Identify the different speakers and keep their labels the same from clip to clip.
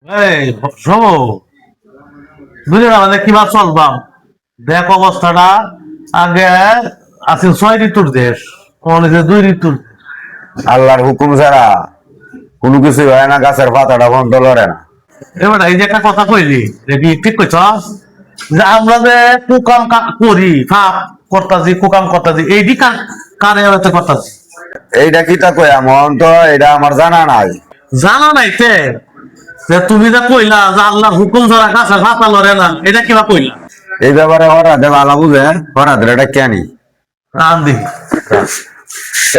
Speaker 1: এই শোনো, বুঝলে আমাদের কিবা চলবাম দেখ অবস্থাটা। আগে আছে 6 ঋতুর দেশ, অনেকে 2 ঋতুর।
Speaker 2: আল্লাহর হুকুম ছাড়া কোনো কিছু হয় না, গাছের পাতাটা বন্ধ লড়ে না।
Speaker 1: এবার এই যে একটা কথা কইলি, দেখি ঠিক কইছ যে আমরা যে কুকাম করি, ফাপ করতাছি, কুকাম করতাছি, এইটি কারে হতে করতাছি।
Speaker 2: এইটা কি তা কই এমন তো এটা আমার জানা নাই।
Speaker 1: জানা নাই তে যে তুমি যে কইলা যে আল্লাহর হুকুম ছাড়া গাছের পাতা লড়ে না, এটা কিবা কইলা?
Speaker 2: এই ব্যাপারে হরাতে ভালো বুঝে, হরাতের এটা কেনি।
Speaker 1: রান দি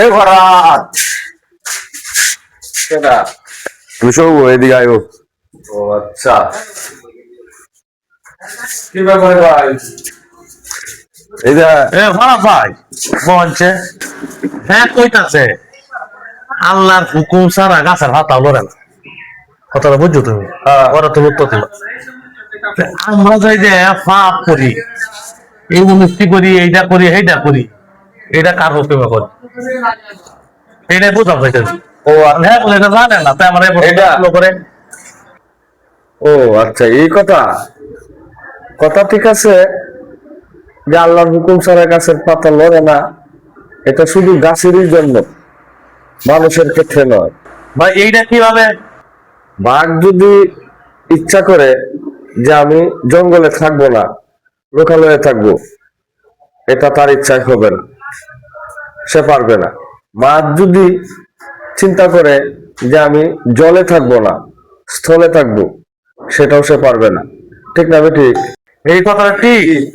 Speaker 2: এই হরাত তুমি সব এদিকে আয়ো। ও আচ্ছা, কি ব্যাপারে ভাই? এই যে
Speaker 1: এ ভাড়া ভাই বলছে, হ্যাঁ কইতাছে আল্লাহর হুকুম ছাড়া গাছের পাতা লড়ে না। কথাটা বুঝছো তুমি? ওরা তুমি উত্তর দিল। আমরা যাই যে পাপ করি, এই অনুষ্ঠি করি, এইটা করি, সেইটা করি, এটা কার হুকুমে করি, এইটাই বোঝা পাইতেছি।
Speaker 2: ও
Speaker 1: হ্যাঁ বলে এটা জানে না, তাই আমরা
Speaker 2: এটা
Speaker 1: করে।
Speaker 2: ও আচ্ছা, এই কথা কথা ঠিক আছে যে আল্লাহর হুকুম ছাড়া গাছের পাতা লড়ে না, এটা শুধু গাছেরই জন্য, মানুষের ক্ষেত্রে নয়।
Speaker 1: ভাই এইটা কিভাবে?
Speaker 2: বাঘ যদি ইচ্ছা করে যে আমি জঙ্গলে থাকবো না, লোকালয়ে থাকবো, এটা তার ইচ্ছায় হবে না, সে পারবে না। মাছ যদি চিন্তা করে যে আমি জলে থাকবো না, স্থলে থাকবো, সেটাও সে পারবে না। ঠিক না ঠিক?
Speaker 1: এই কথাটা ঠিক।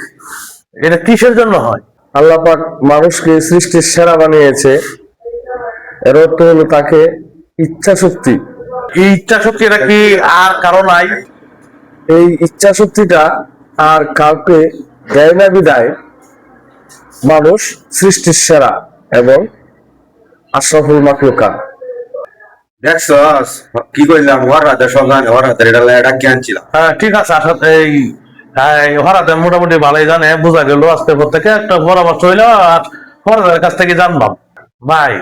Speaker 1: এটা কিসের জন্য হয়?
Speaker 2: আল্লাহ পাক মানুষকে সৃষ্টির সেরা বানিয়েছে, এর অর্থ হলো তাকে ইচ্ছা শক্তি।
Speaker 1: এই ইচ্ছা শক্তি, এটা কি আর কারো নাই?
Speaker 2: এই ইচ্ছা শক্তিটা আর কাউকে দেয় না বিদায় মানুষ সৃষ্টির সেরা এবং আশরাফুল মাখলুকাত। দেখছস কি কইলাম? ওরাতে সব জানে, ওরাতে এটা কি আনছিলাম।
Speaker 1: হ্যাঁ ঠিক আছে, আসলে এই হরাতে মোটামুটি ভালোই জানে, বোঝা গেল আজকে পর থেকে একটা পরামর্শ হইলো। আর হরাদের কাছ থেকে জানলাম ভাই,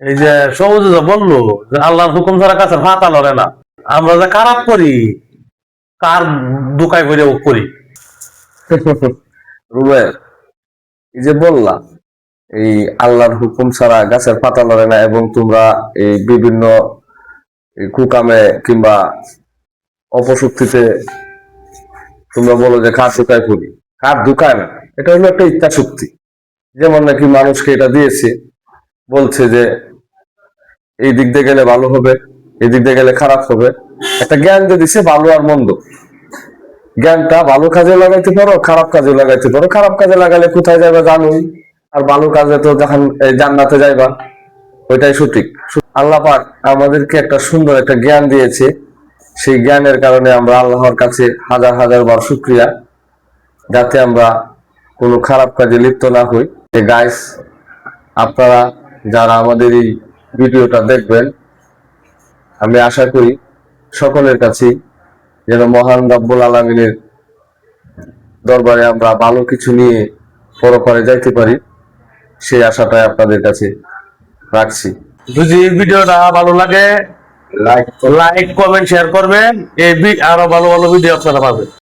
Speaker 1: এই যে সবুজ যে বললো যে আল্লাহর হুকুম ছাড়া কাছে ফাতা লড়ে না, আমরা যে খারাপ করি, কার দুকায় করে করি।
Speaker 2: রুবেল, এই যে বললাম এই আল্লাহর হুকুম ছাড়া গাছের পাতা লড়ে না, এবং তোমরা এই বিভিন্ন কুকামে কিংবা অপশক্তিতে তোমরা বলো যে কার দুকায় করি, কার দুকায় না। এটা হলো একটা ইচ্ছা শক্তি। যেমন নাকি মানুষকে এটা দিয়েছে, বলছে যে এই দিক দিয়ে গেলে ভালো হবে, এই দিক দিয়ে গেলে খারাপ হবে। একটা জ্ঞান দিয়ে দিছে ভালো আর মন্দ। জ্ঞানটা ভালো কাজে লাগাইতে পারো, খারাপ কাজে লাগাইতে পারো। খারাপ কাজে লাগালে কোথায় যাবে জানোই, আর ভালো কাজে তো যখন জান্নাতে যাইবা, ওইটাই সঠিক। আল্লাহ পাক আমাদেরকে একটা সুন্দর একটা জ্ঞান দিয়েছে, সেই জ্ঞানের কারণে আমরা আল্লাহর কাছে হাজার হাজার বার শুকরিয়া, যাতে আমরা কোনো খারাপ কাজে লিপ্ত না হই। গাইস, আপনারা যারা আমাদের এই ভিডিওটা দেখবেন, আমি আশা করি সকলের কাছেই যেন মহান রব্বুল আলামিনের দরবারে আমরা ভালো কিছু নিয়ে পরপারে যাইতে পারি, সেই আশাটাই আপনাদের কাছে রাখছি।
Speaker 1: যদি ভিডিওটা ভালো লাগে,
Speaker 2: লাইক
Speaker 1: লাইক কমেন্ট শেয়ার করবেন। এই আরো ভালো ভালো ভিডিও আপনারা পাবেন।